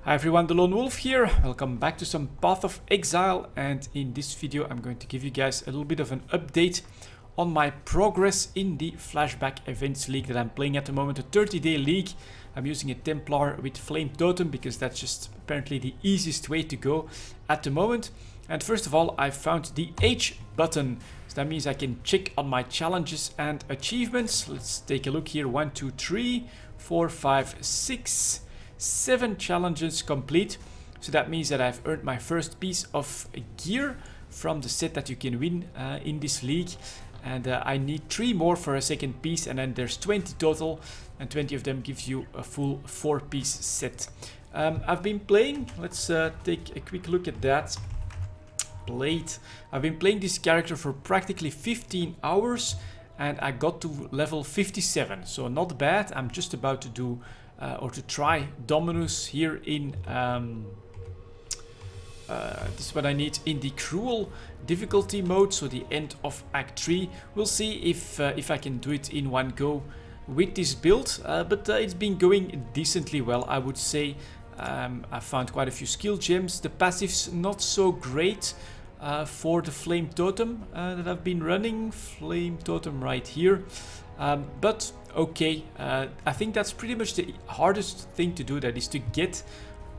Hi everyone, delonewolf here. Welcome back to some Path of Exile, and in this video I'm going to give you guys a little bit of an update on my progress in the Flashback Events League that I'm playing at the moment, a 30-day league. I'm using a Templar with Flame Totem because that's just apparently the easiest way to go at the moment. And first of all, I found the H button, so that means I can check on my challenges and achievements. Let's take a look here. 1, 2, 3, 4, 5, 6, 7 challenges complete. So that means that I've earned my first piece of gear from the set that you can win in this league. And I need 3 more for a second piece, and then there's 20 total, and 20 of them gives you a full 4-piece set. I've been playing, let's take a quick look at that. I've been playing this character for practically 15 hours, and I got to level 57, so not bad. I'm just about to do or to try Dominus here in this is what I need in the cruel difficulty mode, so the end of Act 3. We'll see if I can do it in one go with this build, but it's been going decently well, I would say. I found quite a few skill gems. The passives not so great for the Flame Totem that I've been running. Flame Totem right here. But okay, I think that's pretty much the hardest thing to do, that is to get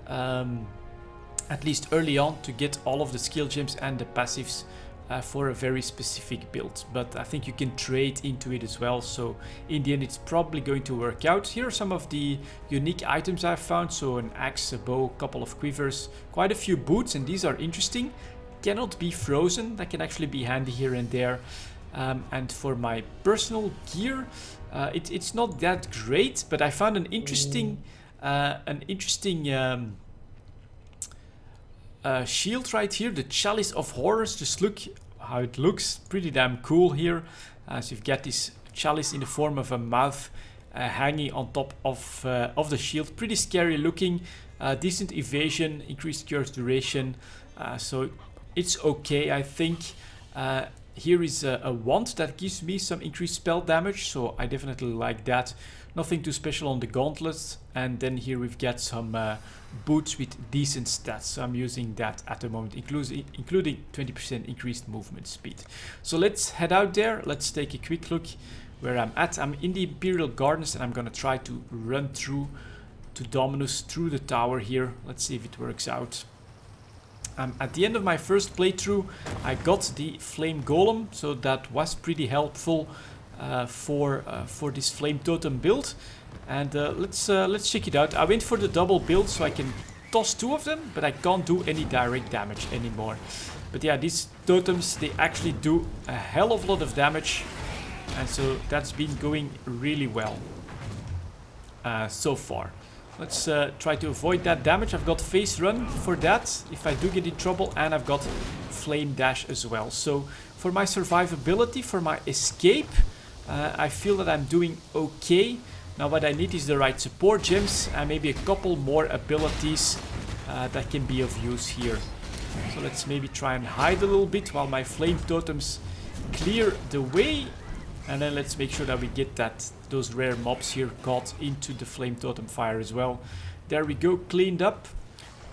at least early on, to get all of the skill gems and the passives for a very specific build. But I think you can trade into it as well, so in the end it's probably going to work out. Here are some of the unique items I've found. So an axe, a bow, a couple of quivers, quite a few boots, and these are interesting. Cannot be frozen, that can actually be handy here and there. And for my personal gear, it's not that great, but I found an interesting shield right here, the Chalice of Horrors. Just look how it looks, pretty damn cool here. So you've got this chalice in the form of a mouth hanging on top of the shield. Pretty scary looking, decent evasion, increased curse duration, so it's okay, I think. Here is a wand that gives me some increased spell damage, so I definitely like that. Nothing too special on the gauntlets. And then here we've got some boots with decent stats, so I'm using that at the moment, including 20% increased movement speed. So let's head out there. Let's take a quick look where I'm at. I'm in the Imperial Gardens, and I'm gonna try to run through to Dominus through the tower here. Let's see if it works out. At the end of my first playthrough, I got the Flame Golem, so that was pretty helpful for this Flame Totem build. And let's check it out. I went for the double build, so I can toss 2 of them, but I can't do any direct damage anymore. But yeah, these totems, they actually do a hell of a lot of damage, and so that's been going really well so far. Let's try to avoid that damage. I've got Phase Run for that if I do get in trouble, and I've got Flame Dash as well. So for my survivability, for my escape, I feel that I'm doing okay. Now what I need is the right support gems and maybe a couple more abilities that can be of use here. So let's maybe try and hide a little bit while my Flame Totems clear the way. And then let's make sure that we get those rare mobs here caught into the Flame Totem fire as well. There we go, cleaned up,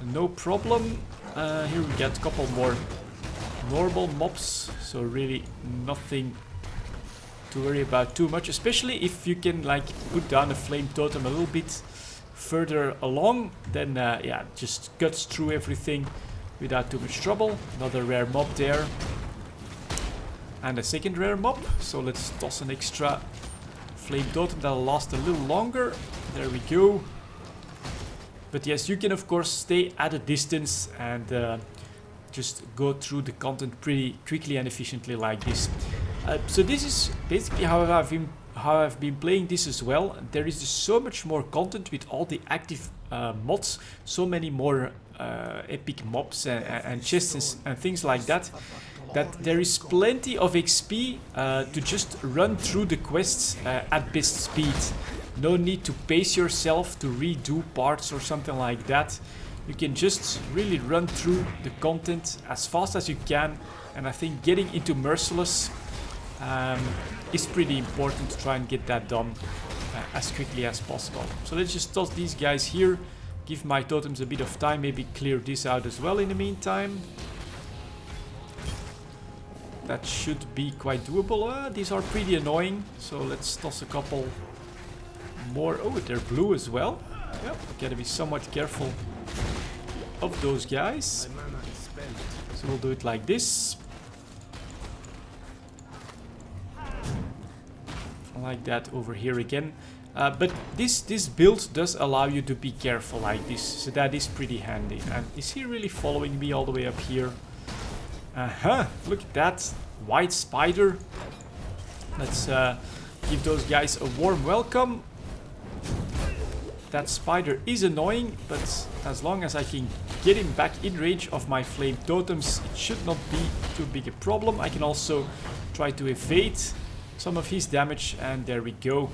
no problem. Here we get a couple more normal mobs, so really nothing to worry about too much, especially if you can like put down a Flame Totem a little bit further along, then yeah, just cuts through everything without too much trouble. Another rare mob there. And a second rare mob, so let's toss an extra Flame Totem that'll last a little longer. There we go. But yes, you can of course stay at a distance and just go through the content pretty quickly and efficiently like this. So this is basically how I've been playing this as well. There is just so much more content with all the active mods, so many more epic mobs and chests and things like that, that there is plenty of XP to just run through the quests at best speed. No need to pace yourself to redo parts or something like that. You can just really run through the content as fast as you can, and I think getting into Merciless is pretty important to try and get that done as quickly as possible. So let's just toss these guys here. give my totems a bit of time, maybe clear this out as well in the meantime. That should be quite doable. These are pretty annoying, so let's toss a couple more. Oh, they're blue as well. Yep, gotta be somewhat careful of those guys. So we'll do it like this. Like that over here again. But this build does allow you to be careful like this, so that is pretty handy. And is he really following me all the way up here? Look at that white spider. Let's give those guys a warm welcome. That spider is annoying, but as long as I can get him back in range of my flame totems, it should not be too big a problem. I can also try to evade some of his damage, and there we go.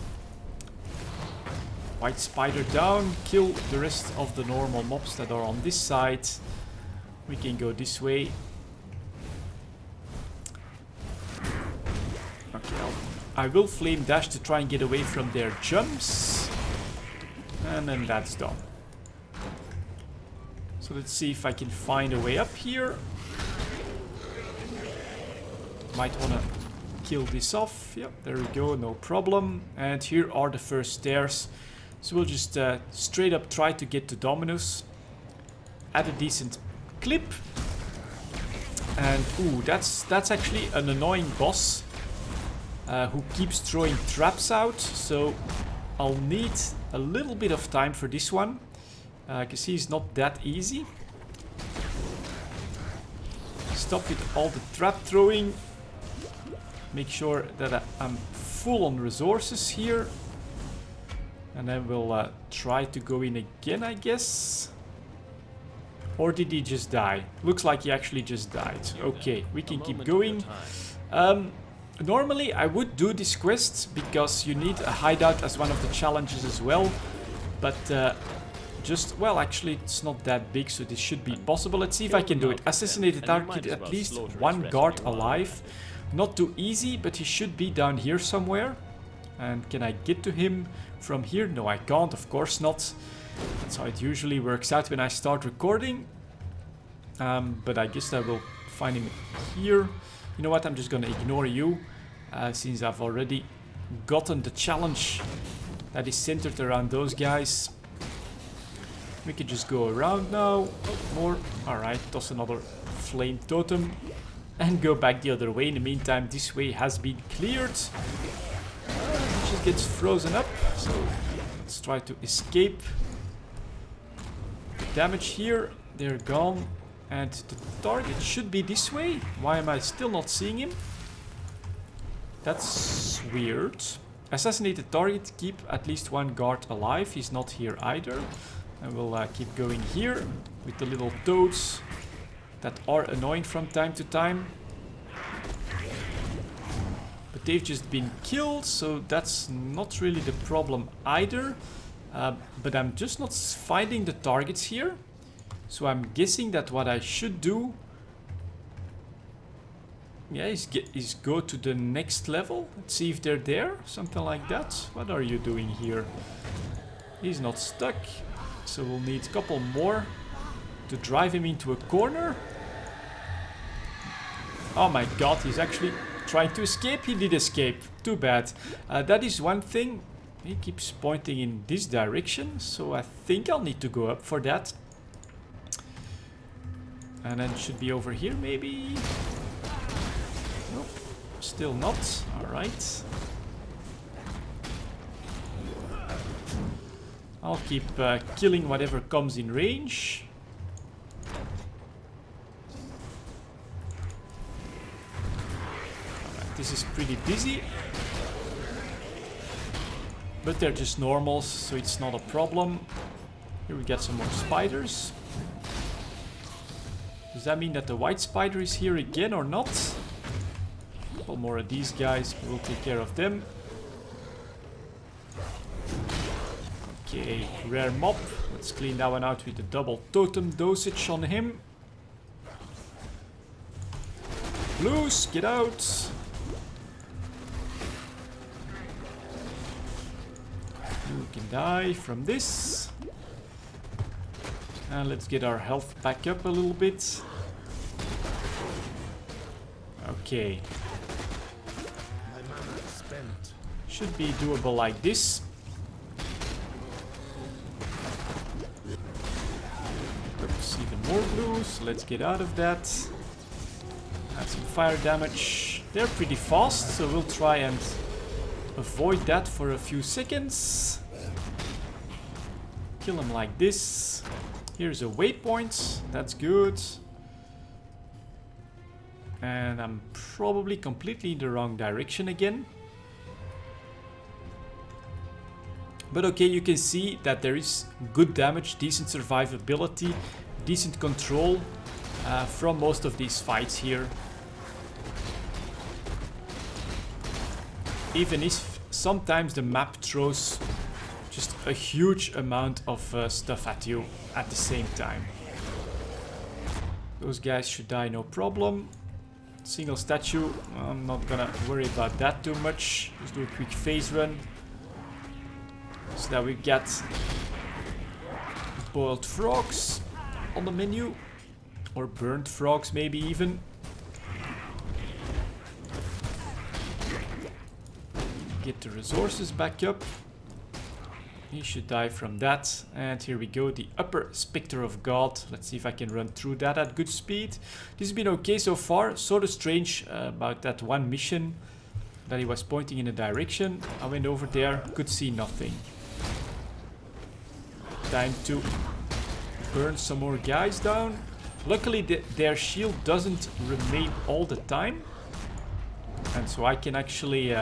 White spider down, kill the rest of the normal mobs that are on this side. We can go this way. Okay, I will flame dash to try and get away from their jumps. And then that's done. So let's see if I can find a way up here. Might want to kill this off. Yep, there we go, no problem. And here are the first stairs. So we'll just straight up try to get to Dominus at a decent clip. And ooh, that's actually an annoying boss who keeps throwing traps out. So I'll need a little bit of time for this one, because he's not that easy. Stop with all the trap throwing. Make sure that I'm full on resources here. And then we'll try to go in again, I guess. Or did he just die? Looks like he actually just died. Okay, we can keep going. Normally I would do this quest because you need a hideout as one of the challenges as well. But well, actually it's not that big, so this should be possible. Let's see if I can do it. Assassinate the target, at least one guard alive. Not too easy, but he should be down here somewhere. And can I get to him from here? No, I can't, of course not. That's how it usually works out when I start recording. But I guess I will find him here. You know what, I'm just gonna ignore you, since I've already gotten the challenge that is centered around those guys. We can just go around now. Oh, more. Alright, toss another flame totem. And go back the other way. In the meantime, this way has been cleared. It just gets frozen up. So let's try to escape the damage here. They're gone. And the target should be this way. Why am I still not seeing him? That's weird. Assassinate the target. Keep at least one guard alive. He's not here either. And we'll keep going here with the little toads that are annoying from time to time. But they've just been killed, so that's not really the problem either. But I'm just not finding the targets here. So I'm guessing that what I should do, yeah, is go to the next level. Let's see if they're there, something like that. What are you doing here? He's not stuck, so we'll need a couple more to drive him into a corner. Oh my god, he's actually trying to escape. He did escape. Too bad. That is one thing. He keeps pointing in this direction, so I think I'll need to go up for that. And then it should be over here, maybe? Nope, still not. Alright. I'll keep killing whatever comes in range. Alright, this is pretty busy. But they're just normals, so it's not a problem. Here we get some more spiders. Does that mean that the white spider is here again or not? A couple more of these guys, we'll take care of them. Okay, rare mob. Let's clean that one out with the double totem dosage on him. Blues, get out! You can die from this. And let's get our health back up a little bit. Okay. My mana is spent. Should be doable like this. Oops, even more blues. Let's get out of that. Add some fire damage. They're pretty fast, so we'll try and avoid that for a few seconds. Kill them like this. Here's a waypoint. That's good. And I'm probably completely in the wrong direction again. But okay, you can see that there is good damage, decent survivability, decent control from most of these fights here. Even if sometimes the map throws just a huge amount of stuff at you at the same time. Those guys should die no problem. Single statue, I'm not gonna worry about that too much. Just do a quick phase run. So that we get boiled frogs on the menu. Or burnt frogs maybe even. Get the resources back up. He should die from that. And here we go, the upper Spectre of God. Let's see if I can run through that at good speed. This has been okay so far. Sort of strange about that one mission that he was pointing in a direction. I went over there, could see nothing. Time to burn some more guys down. Luckily their shield doesn't remain all the time. And so I can actually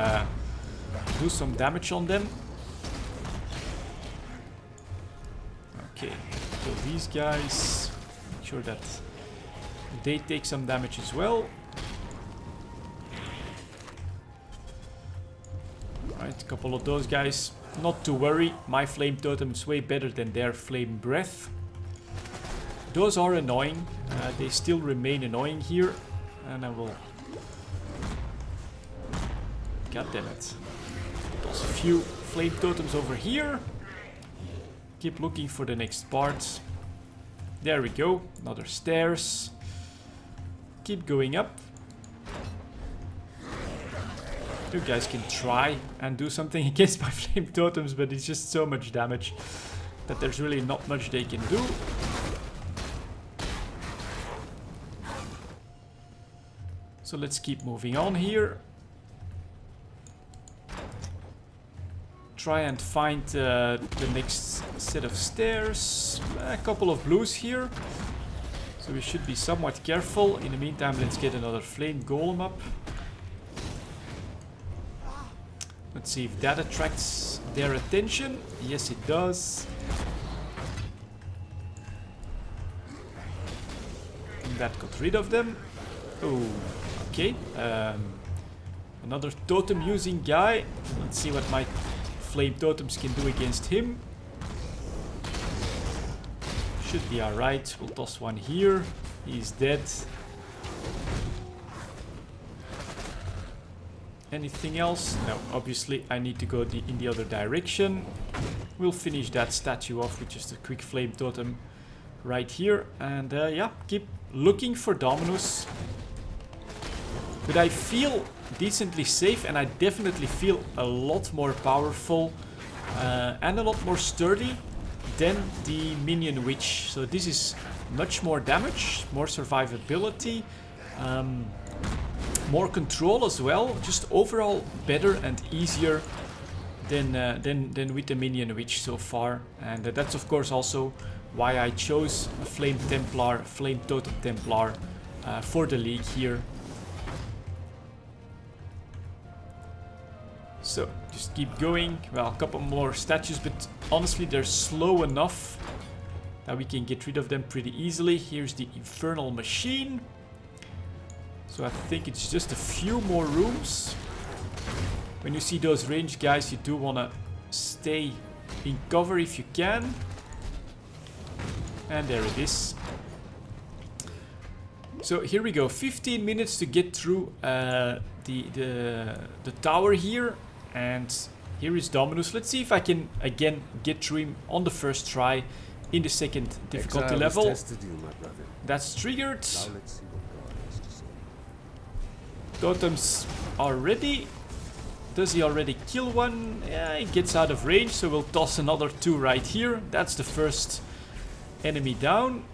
do some damage on them. Okay, kill these guys. Make sure that they take some damage as well. Alright, a couple of those guys. Not to worry, my flame totem is way better than their flame breath. Those are annoying. They still remain annoying here. And I will... God damn it. There's a few flame totems over here. Keep looking for the next part. There we go. Another stairs. Keep going up. You guys can try and do something against my flame totems, but it's just so much damage that there's really not much they can do. So let's keep moving on here. Try and find the next set of stairs. A couple of blues here. So we should be somewhat careful. In the meantime, let's get another flame golem up. Let's see if that attracts their attention. Yes, it does. And that got rid of them. Oh, okay. Another totem using guy. Let's see what my flame totems can do against him. Should be alright. We'll toss one here. He's dead. Anything else? No, obviously I need to go in the other direction. We'll finish that statue off with just a quick flame totem right here. And yeah, keep looking for Dominus. But I feel decently safe, and I definitely feel a lot more powerful and a lot more sturdy than the minion witch. So this is much more damage, more survivability, more control as well. Just overall better and easier than with the minion witch so far. And that's of course also why I chose a flame templar, flame totem templar for the league here. So, just keep going. Well, a couple more statues, but honestly they're slow enough that we can get rid of them pretty easily. Here's the infernal machine. So I think it's just a few more rooms. When you see those ranged guys, you do want to stay in cover if you can. And there it is. So here we go, 15 minutes to get through the tower here. And here is Dominus. Let's see if I can again get through him on the first try in the second difficulty Exile has level. tested you, my brother. That's triggered. Now let's see what God has to say. Totems are ready. Does he already kill one? Yeah, he gets out of range, so we'll toss another 2 right here. That's the first enemy down.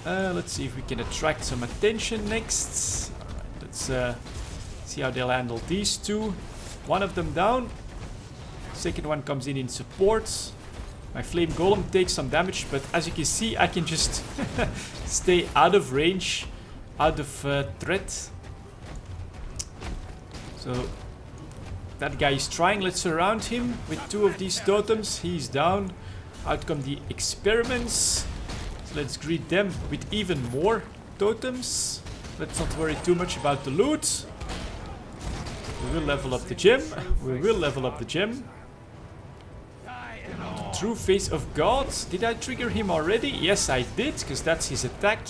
Let's see if we can attract some attention next. Alright, let's see how they'll handle these 2. One of them down. Second one comes in support. My flame golem takes some damage, but as you can see, I can just stay out of range, out of threat. So that guy is trying. Let's surround him with 2 of these totems. He's down. Out come the experiments. So let's greet them with even more totems. Let's not worry too much about the loot. We will level up the gem. We will level up the gem. True Face of God. Did I trigger him already? Yes, I did, because that's his attack.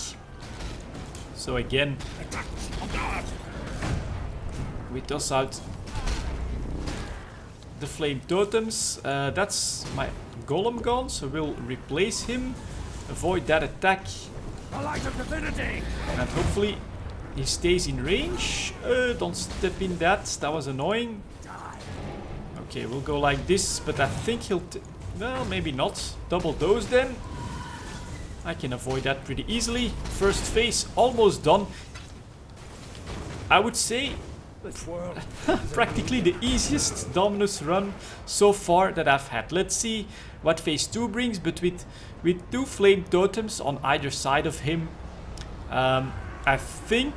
So again, we toss out the flame totems. That's my golem gone, so we'll replace him. Avoid that attack. And hopefully he stays in range. Don't step in that. That was annoying. Okay, we'll go like this, but I think he'll... well, maybe not. Double dose then. I can avoid that pretty easily. First phase almost done. I would say practically the easiest Dominus run so far that I've had. Let's see what phase 2 brings, but with 2 flame totems on either side of him, I think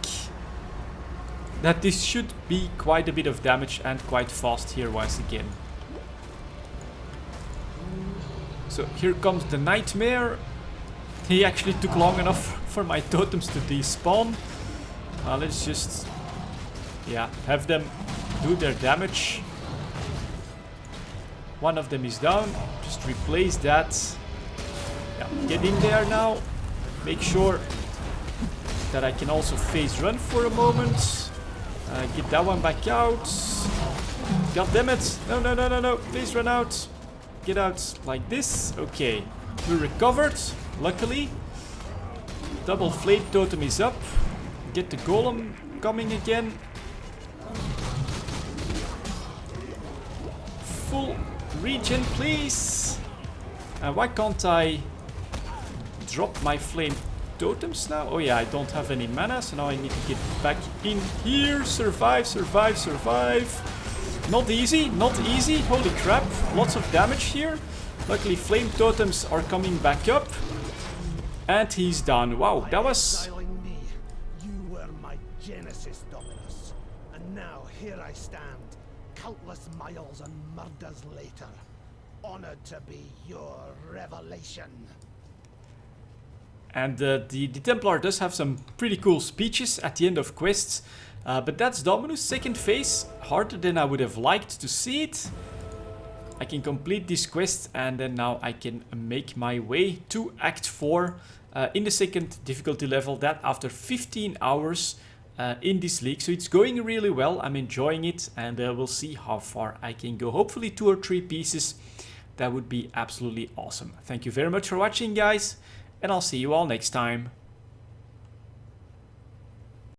that this should be quite a bit of damage and quite fast here once again. So here comes the nightmare. He actually took long enough for my totems to despawn. Let's just, yeah, have them do their damage. One of them is down. Just replace that. Yeah, get in there now. Make sure that I can also phase run for a moment. Get that one back out. God damn it. No, no, no, no, no. Please run out. Get out like this. Okay. We recovered, luckily. Double flame totem is up. Get the golem coming again. Full regen, please. Why can't I drop my flame totems now? Oh yeah, I don't have any mana, so now I need to get back in here. Survive, survive, survive. Not easy, not easy. Holy crap, lots of damage here. Luckily flame totems are coming back up. And he's done. Wow, that was... Me. You were my genesis, Dominus. And now here I stand, countless miles and murders later. Honored to be your revelation. And the Templar does have some pretty cool speeches at the end of quests. But that's Dominus, second phase. Harder than I would have liked to see it. I can complete this quest and then now I can make my way to Act 4 in the second difficulty level. That after 15 hours in this league. So it's going really well. I'm enjoying it and we'll see how far I can go. Hopefully 2 or 3 pieces. That would be absolutely awesome. Thank you very much for watching, guys. And I'll see you all next time.